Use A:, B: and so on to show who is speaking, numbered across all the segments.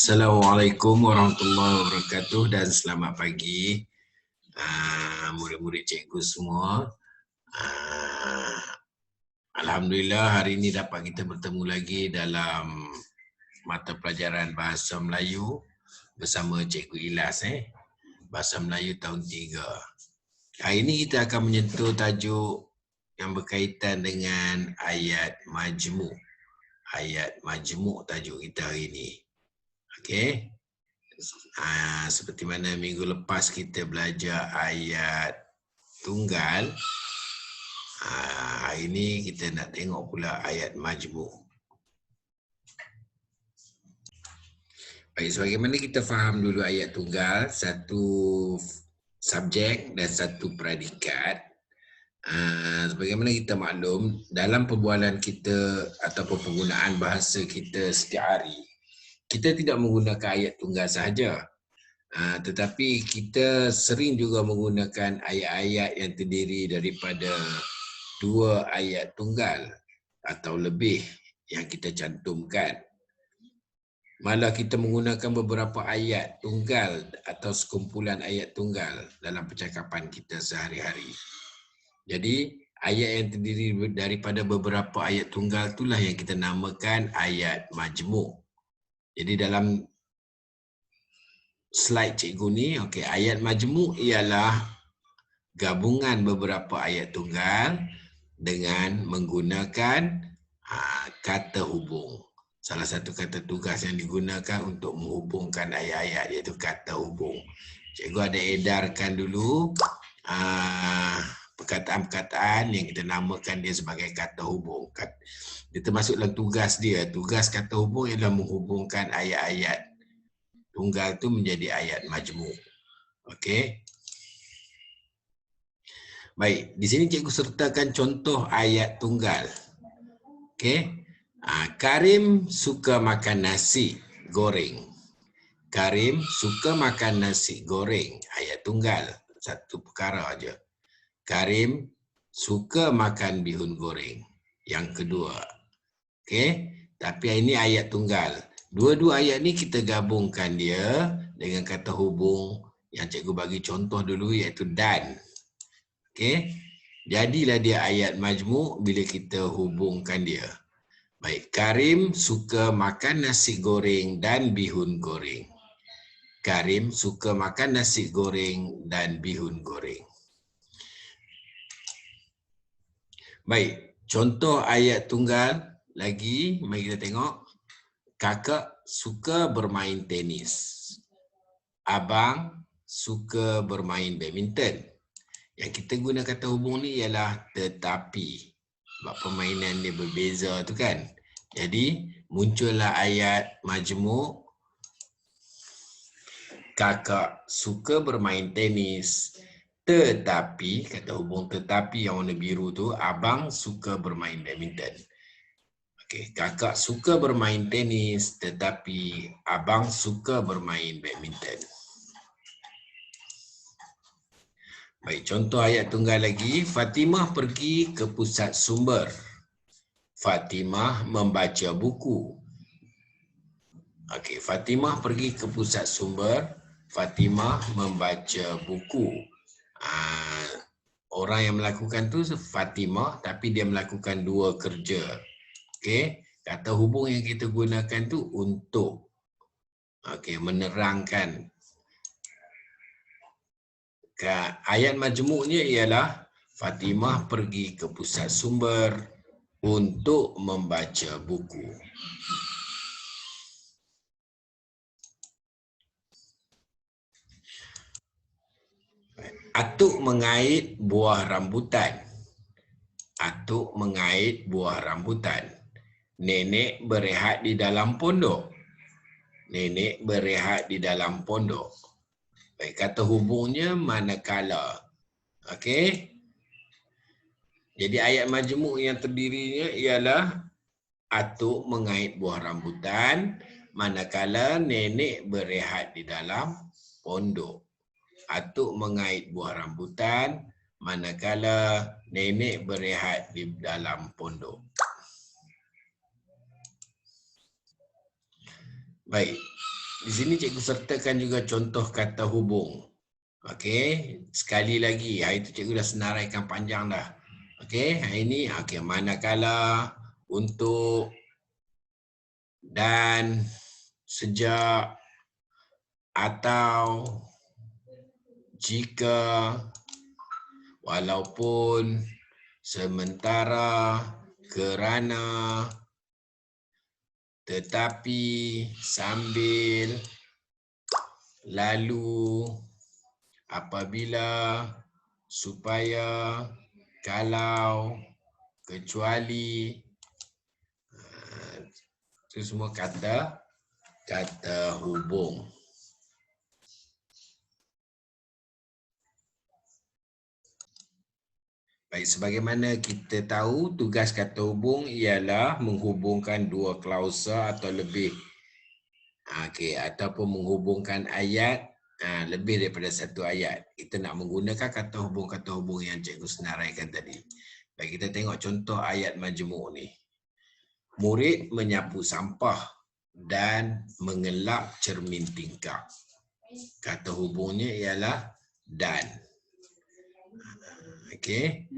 A: Assalamualaikum warahmatullahi wabarakatuh dan selamat pagi murid-murid cikgu semua. Alhamdulillah hari ini dapat kita bertemu lagi dalam mata pelajaran Bahasa Melayu bersama Cikgu Ilas. Bahasa Melayu tahun 3. Hari ini kita akan menyentuh tajuk yang berkaitan dengan ayat majmuk. Ayat majmuk tajuk kita hari ini. Okey. Seperti mana minggu lepas kita belajar ayat tunggal, hari ini kita nak tengok pula ayat majmuk. Baik, sebagaimana kita faham dulu ayat tunggal, satu subjek dan satu predikat. Sebagaimana kita maklum, dalam perbualan kita ataupun penggunaan bahasa kita setiap hari, kita tidak menggunakan ayat tunggal sahaja. Tetapi kita sering juga menggunakan ayat-ayat yang terdiri daripada 2 ayat tunggal atau lebih yang kita cantumkan. Malah kita menggunakan beberapa ayat tunggal atau sekumpulan ayat tunggal dalam percakapan kita sehari-hari. Jadi ayat yang terdiri daripada beberapa ayat tunggal itulah yang kita namakan ayat majmuk. Jadi dalam slide cikgu ni, okey, ayat majmuk ialah gabungan beberapa ayat tunggal dengan menggunakan kata hubung. Salah satu kata tugas yang digunakan untuk menghubungkan ayat-ayat iaitu kata hubung. Cikgu ada edarkan dulu perkataan-perkataan yang kita namakan dia sebagai kata hubung. Dia termasuk dalam tugas dia. Tugas kata hubung ialah menghubungkan ayat-ayat tunggal tu menjadi ayat majmuk. Okey. Baik, di sini cikgu sertakan contoh ayat tunggal. Okey. Karim suka makan nasi goreng. Karim suka makan nasi goreng. Ayat tunggal, satu perkara aja. Karim suka makan bihun goreng. Yang kedua. Okey, tapi ini ayat tunggal. Dua-dua ayat ni kita gabungkan dia dengan kata hubung yang cikgu bagi contoh dulu iaitu dan. Okey. Jadilah dia ayat majmuk bila kita hubungkan dia. Baik, Karim suka makan nasi goreng dan bihun goreng. Karim suka makan nasi goreng dan bihun goreng. Baik, contoh ayat tunggal lagi, mari kita tengok. Kakak suka bermain tenis. Abang suka bermain badminton. Yang kita guna kata hubung ni ialah tetapi. Sebab permainan dia berbeza tu kan. Jadi muncullah ayat majmuk. Kakak suka bermain tenis. Tetapi, kata hubung tetapi yang warna biru tu, abang suka bermain badminton. Okey, kakak suka bermain tenis tetapi abang suka bermain badminton. Baik, contoh ayat tunggal lagi. Fatimah pergi ke pusat sumber. Fatimah membaca buku. Okey, Fatimah pergi ke pusat sumber. Fatimah membaca buku. Orang yang melakukan tu Fatimah, tapi dia melakukan 2 kerja. Okey, kata hubung yang kita gunakan tu untuk. Okey, menerangkan. Ayat majmuknya ialah Fatimah pergi ke pusat sumber untuk membaca buku. Atuk mengait buah rambutan. Atuk mengait buah rambutan. Nenek berehat di dalam pondok. Nenek berehat di dalam pondok. Baik, kata hubungnya manakala. Okey. Jadi ayat majmuk yang terdirinya ialah atuk mengait buah rambutan manakala nenek berehat di dalam pondok. Atuk mengait buah rambutan manakala nenek berehat di dalam pondok. Baik. Di sini cikgu sertakan juga contoh kata hubung. Okey, sekali lagi. Hari itu cikgu dah senaraikan panjang dah. Okey, hari ini okey, manakala, untuk, dan, sejak, atau, jika, walaupun, sementara, kerana, tetapi, sambil, lalu, apabila, supaya, kalau, kecuali, itu semua kata hubung. Baik, sebagaimana kita tahu, tugas kata hubung ialah menghubungkan dua klausa atau lebih. Okey, ataupun menghubungkan ayat lebih daripada satu ayat. Kita nak menggunakan kata hubung yang cikgu senaraikan tadi. Baik, kita tengok contoh ayat majmuk ni. Murid menyapu sampah dan mengelap cermin tingkap. Kata hubungnya ialah dan. Okey.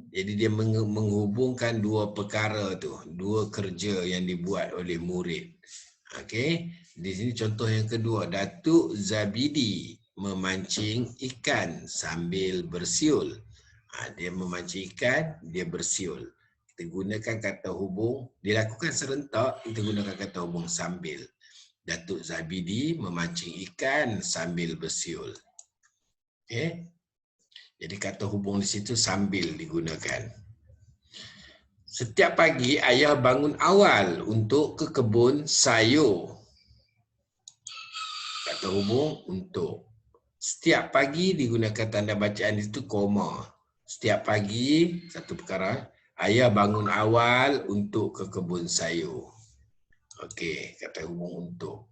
A: Jadi dia menghubungkan dua perkara tu, dua kerja yang dibuat oleh murid. Okey. Di sini contoh yang kedua, Datuk Zabidi memancing ikan sambil bersiul. Dia memancing ikan, dia bersiul. Kita gunakan kata hubung, dilakukan serentak, kita gunakan kata hubung sambil. Datuk Zabidi memancing ikan sambil bersiul. Okey. Jadi kata hubung di situ sambil digunakan. Setiap pagi ayah bangun awal untuk ke kebun sayur. Kata hubung untuk. Setiap pagi digunakan tanda bacaan itu koma. Setiap pagi, satu perkara, ayah bangun awal untuk ke kebun sayur. Okey, kata hubung untuk.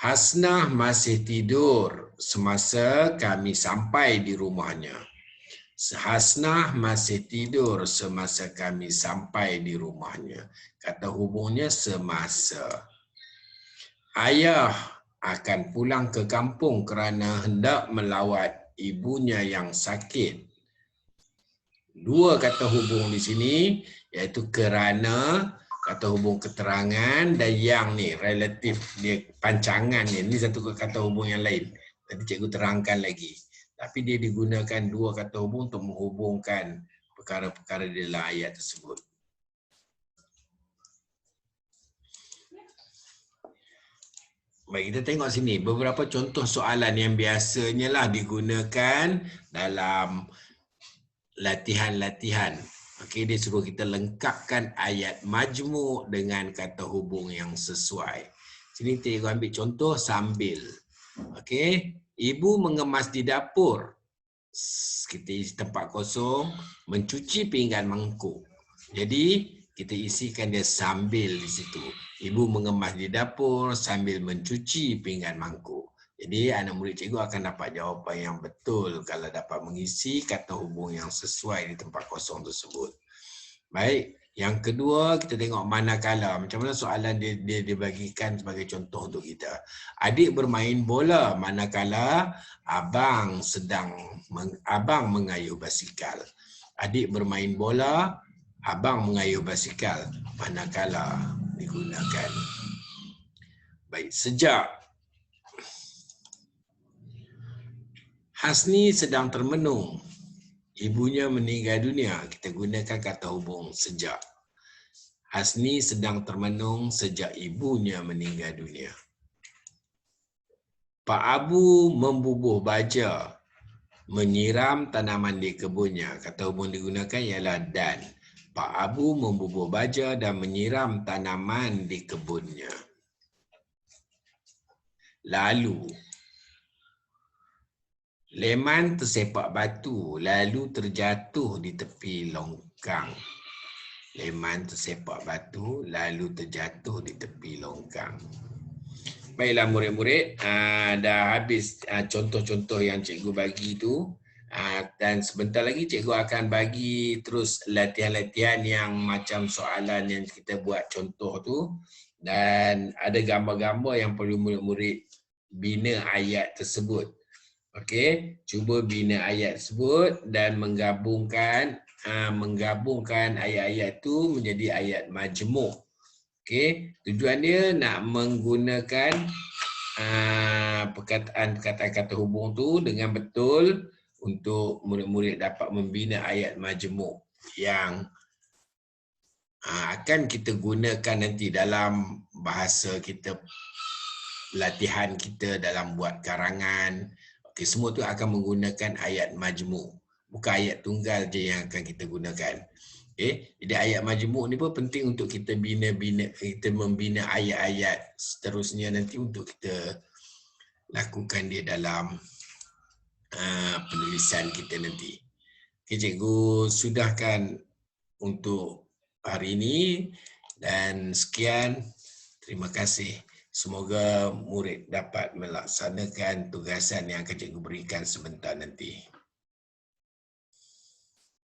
A: Hasnah masih tidur semasa kami sampai di rumahnya. Hasnah masih tidur semasa kami sampai di rumahnya. Kata hubungnya semasa. Ayah akan pulang ke kampung kerana hendak melawat ibunya yang sakit. Dua kata hubung di sini, iaitu kerana, kata hubung keterangan, dan yang ni relatif, dia pancangan ni. Ini satu kata hubung yang lain. Nanti cikgu terangkan lagi. Tapi dia digunakan dua kata hubung untuk menghubungkan perkara-perkara di dalam ayat tersebut. Baik, kita tengok sini beberapa contoh soalan yang biasanya lah digunakan dalam latihan-latihan. Okey, dia suruh kita lengkapkan ayat majmuk dengan kata hubung yang sesuai. Sini cikgu ambil contoh sambil. Okey, ibu mengemas di dapur. Kita isi tempat kosong, mencuci pinggan mangkuk. Jadi kita isikan dia sambil di situ. Ibu mengemas di dapur sambil mencuci pinggan mangkuk. Jadi anak murid cikgu akan dapat jawapan yang betul kalau dapat mengisi kata hubung yang sesuai di tempat kosong tersebut. Baik, yang kedua kita tengok manakala. Macam mana soalan dia dibagikan sebagai contoh untuk kita. Adik bermain bola manakala abang mengayuh basikal. Adik bermain bola, abang mengayuh basikal manakala digunakan. Baik, sejak. Hasni sedang termenung. Ibunya meninggal dunia. Kita gunakan kata hubung sejak. Hasni sedang termenung sejak ibunya meninggal dunia. Pak Abu membubuh baja, menyiram tanaman di kebunnya. Kata hubung digunakan ialah dan. Pak Abu membubuh baja dan menyiram tanaman di kebunnya. Lalu. Leman tersepak batu lalu terjatuh di tepi longkang. Leman tersepak batu lalu terjatuh di tepi longkang. Baiklah murid-murid, dah habis contoh-contoh yang cikgu bagi tu. Dan sebentar lagi cikgu akan bagi terus latihan-latihan yang macam soalan yang kita buat contoh tu. Dan ada gambar-gambar yang perlu murid-murid bina ayat tersebut. Okey, cuba bina ayat tersebut dan menggabungkan ayat-ayat tu menjadi ayat majmuk. Okey, tujuan dia nak menggunakan perkataan-perkataan kata hubung tu dengan betul untuk murid-murid dapat membina ayat majmuk yang akan kita gunakan nanti dalam bahasa kita, latihan kita dalam buat karangan. Okey, semua tu akan menggunakan ayat majmuk. Bukan ayat tunggal je yang akan kita gunakan. Okey, jadi ayat majmuk ni pun penting untuk kita membina ayat-ayat seterusnya nanti untuk kita lakukan dia dalam penulisan kita nanti. Okey, cikgu sudahkan untuk hari ini dan sekian. Terima kasih. Semoga murid dapat melaksanakan tugasan yang akan cikgu berikan sebentar nanti.